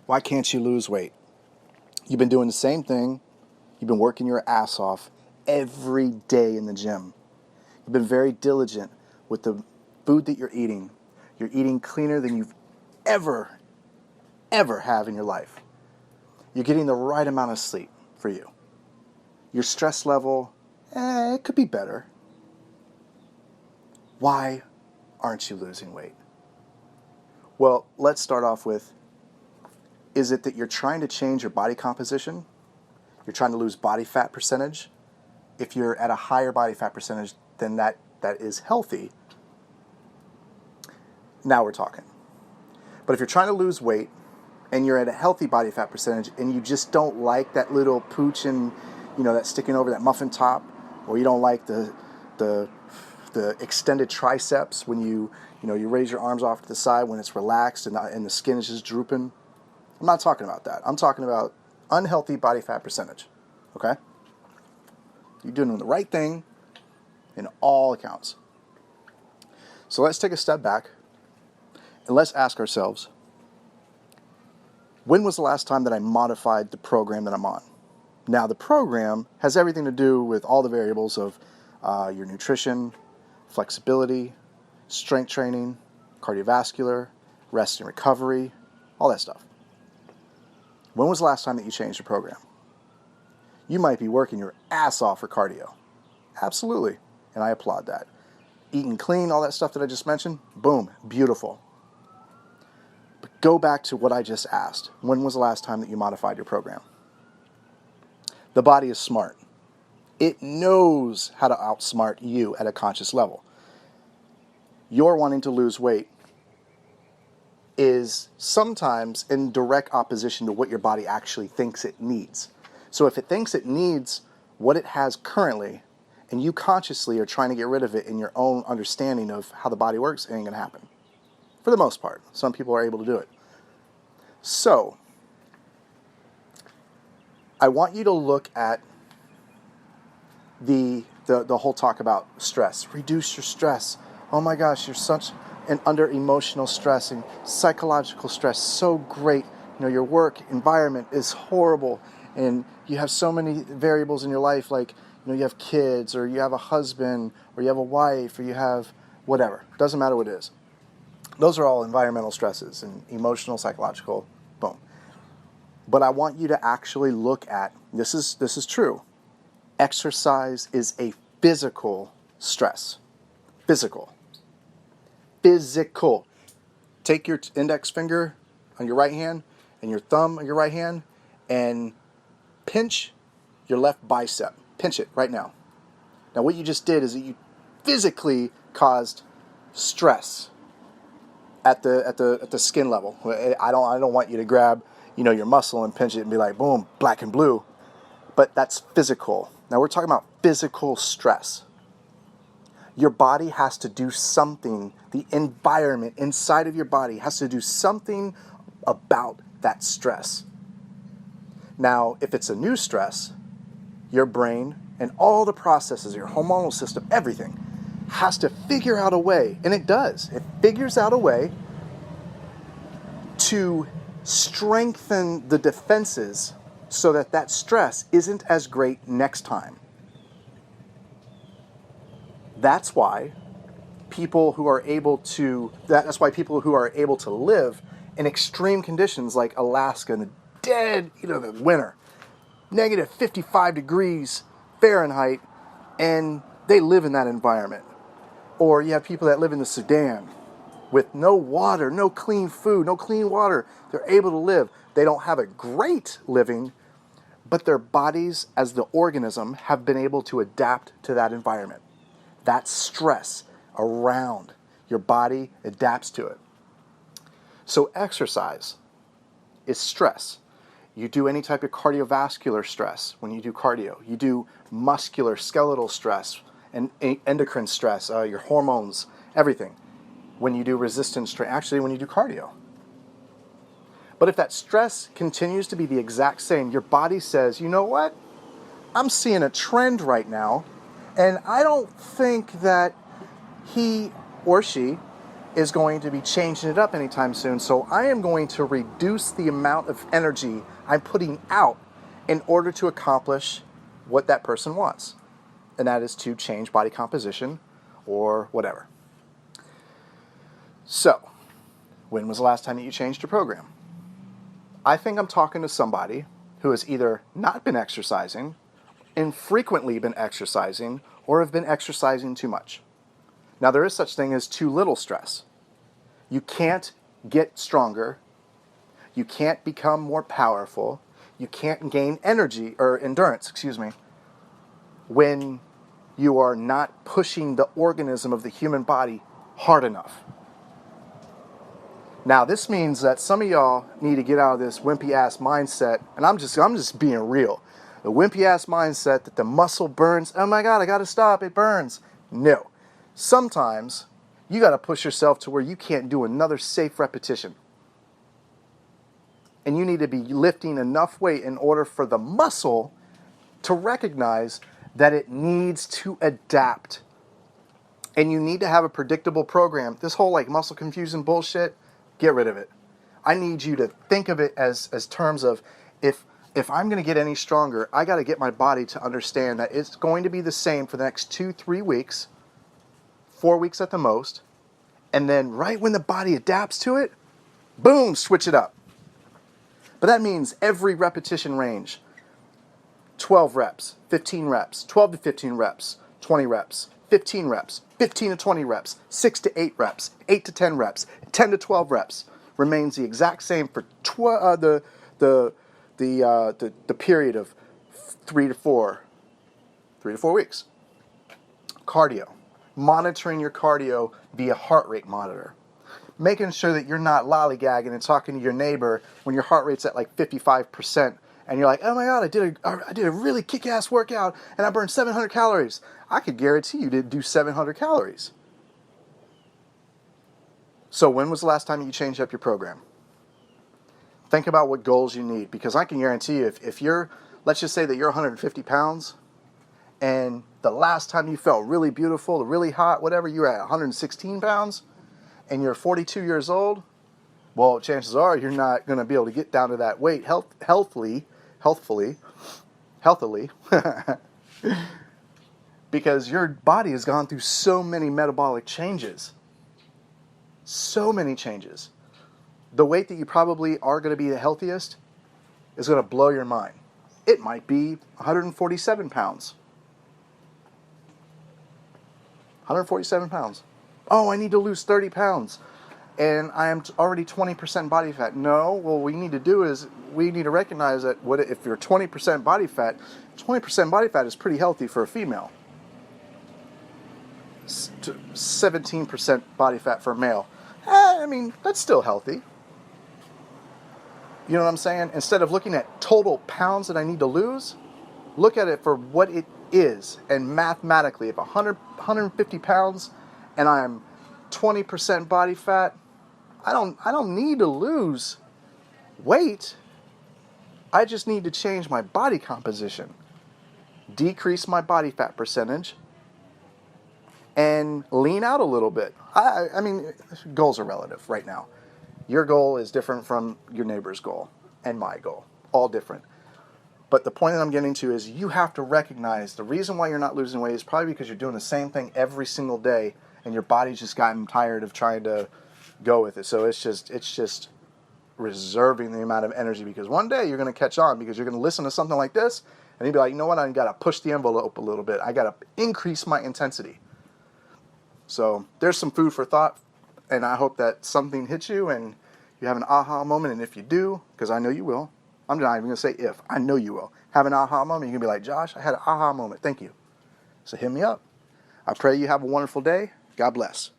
Why can't you lose weight? You've been doing the same thing. You've been working your ass off every day in the gym. You've been very diligent with the food that you're eating. You're eating cleaner than you've ever have in your life. You're getting the right amount of sleep for you. Your stress level, it could be better. Why aren't you losing weight? Well, let's start off with, is it that you're trying to change your body composition? You're trying to lose body fat percentage? If you're at a higher body fat percentage than that is healthy, now we're talking. But if you're trying to lose weight and you're at a healthy body fat percentage and you just don't like that little pooch and, that's sticking over that muffin top, or you don't like the extended triceps when you raise your arms off to the side when it's relaxed and the skin is just drooping. I'm not talking about that. I'm talking about unhealthy body fat percentage, okay? You're doing the right thing in all accounts. So let's take a step back and let's ask ourselves, when was the last time that I modified the program that I'm on? Now, the program has everything to do with all the variables of your nutrition, flexibility, strength training, cardiovascular, rest and recovery, all that stuff. When was the last time that you changed the program? You might be working your ass off for cardio. Absolutely. And I applaud that. Eating clean, all that stuff that I just mentioned, boom, beautiful. But go back to what I just asked. When was the last time that you modified your program? The body is smart. It knows how to outsmart you at a conscious level. Your wanting to lose weight is sometimes in direct opposition to what your body actually thinks it needs. So if it thinks it needs what it has currently, and you consciously are trying to get rid of it in your own understanding of how the body works, it ain't gonna happen. For the most part. Some people are able to do it. So, I want you to look at the whole talk about stress. Reduce your stress. Oh my gosh, you're such an under emotional stress and psychological stress. So great. Your work environment is horrible and you have so many variables in your life, like, you have kids, or you have a husband, or you have a wife, or you have whatever. Doesn't matter what it is. Those are all environmental stresses and emotional, psychological, boom. But I want you to actually look at, this is true. Exercise is a physical stress. Physical. Take your index finger on your right hand and your thumb on your right hand and pinch your left bicep. Pinch it right now. Now what you just did is that you physically caused stress at the skin level. I don't want you to grab, your muscle and pinch it and be like, boom, black and blue. But that's physical. Now we're talking about physical stress. Your body has to do something, the environment inside of your body has to do something about that stress. Now, if it's a new stress, your brain and all the processes, your hormonal system, everything has to figure out a way, and it does. It figures out a way to strengthen the defenses so that stress isn't as great next time. That's why people who are able to live in extreme conditions like Alaska in the dead, the winter, negative 55 degrees Fahrenheit, and they live in that environment. Or you have people that live in the Sudan with no water, no clean food, no clean water. They're able to live. They don't have a great living, but their bodies as the organism have been able to adapt to that environment. That stress around your body adapts to it. So exercise is stress. You do any type of cardiovascular stress when you do cardio. You do muscular, skeletal stress and endocrine stress, your hormones, everything. When you do resistance training, actually when you do cardio. But if that stress continues to be the exact same, your body says, you know what? I'm seeing a trend right now, and I don't think that he or she is going to be changing it up anytime soon. So I am going to reduce the amount of energy I'm putting out in order to accomplish what that person wants. And that is to change body composition or whatever. So, when was the last time that you changed your program? I think I'm talking to somebody who has either not been exercising, infrequently been exercising, or have been exercising too much. Now, there is such thing as too little stress. You can't get stronger. You can't become more powerful. You can't gain energy or endurance, when you are not pushing the organism of the human body hard enough. Now, this means that some of y'all need to get out of this wimpy-ass mindset, and I'm just being real. The wimpy-ass mindset that the muscle burns. Oh my God, I gotta stop, it burns. No. Sometimes you gotta push yourself to where you can't do another safe repetition. And you need to be lifting enough weight in order for the muscle to recognize that it needs to adapt. And you need to have a predictable program. This whole muscle confusion bullshit, get rid of it. I need you to think of it as terms of if I'm going to get any stronger, I got to get my body to understand that it's going to be the same for the next 2-3 weeks, 4 weeks at the most, and then right when the body adapts to it, boom, switch it up. But that means every repetition range, 12 reps, 15 reps, 12 to 15 reps, 20 reps, 15 reps, 15 to 20 reps, 6 to 8 reps, 8 to 10 reps, 10 to 12 reps remains the exact same for the period of 3 to 4 weeks. Cardio, monitoring your cardio via heart rate monitor, making sure that you're not lollygagging and talking to your neighbor when your heart rate's at 55%. And you're like, oh my God, I did a really kick-ass workout and I burned 700 calories. I could guarantee you didn't do 700 calories. So when was the last time you changed up your program? Think about what goals you need, because I can guarantee you if you're, let's just say that you're 150 pounds and the last time you felt really beautiful, really hot, whatever, you were at 116 pounds and you're 42 years old, well, chances are you're not going to be able to get down to that weight healthily, because your body has gone through so many metabolic changes. So many changes. The weight that you probably are going to be the healthiest is going to blow your mind. It might be 147 pounds. 147 pounds. Oh, I need to lose 30 pounds. And I am already 20% body fat. No, what we need to do is we need to recognize that if you're 20% body fat, 20% body fat is pretty healthy for a female. 17% body fat for a male. That's still healthy. You know what I'm saying? Instead of looking at total pounds that I need to lose, look at it for what it is. And mathematically, if 150 pounds and I'm 20% body fat, I don't need to lose weight. I just need to change my body composition, decrease my body fat percentage, and lean out a little bit. Goals are relative right now. Your goal is different from your neighbor's goal and my goal. All different. But the point that I'm getting to is you have to recognize the reason why you're not losing weight is probably because you're doing the same thing every single day and your body's just gotten tired of trying to go with it. So it's just reserving the amount of energy, because one day you're going to catch on, because you're going to listen to something like this and you'll be like, you know what, I got to push the envelope a little bit. I got to increase my intensity. So there's some food for thought, and I hope that something hits you and you have an aha moment. And if you do, because I know you will, I'm not even going to say if, I know you will, have an aha moment. You're going to be like, Josh, I had an aha moment. Thank you. So hit me up. I pray you have a wonderful day. God bless.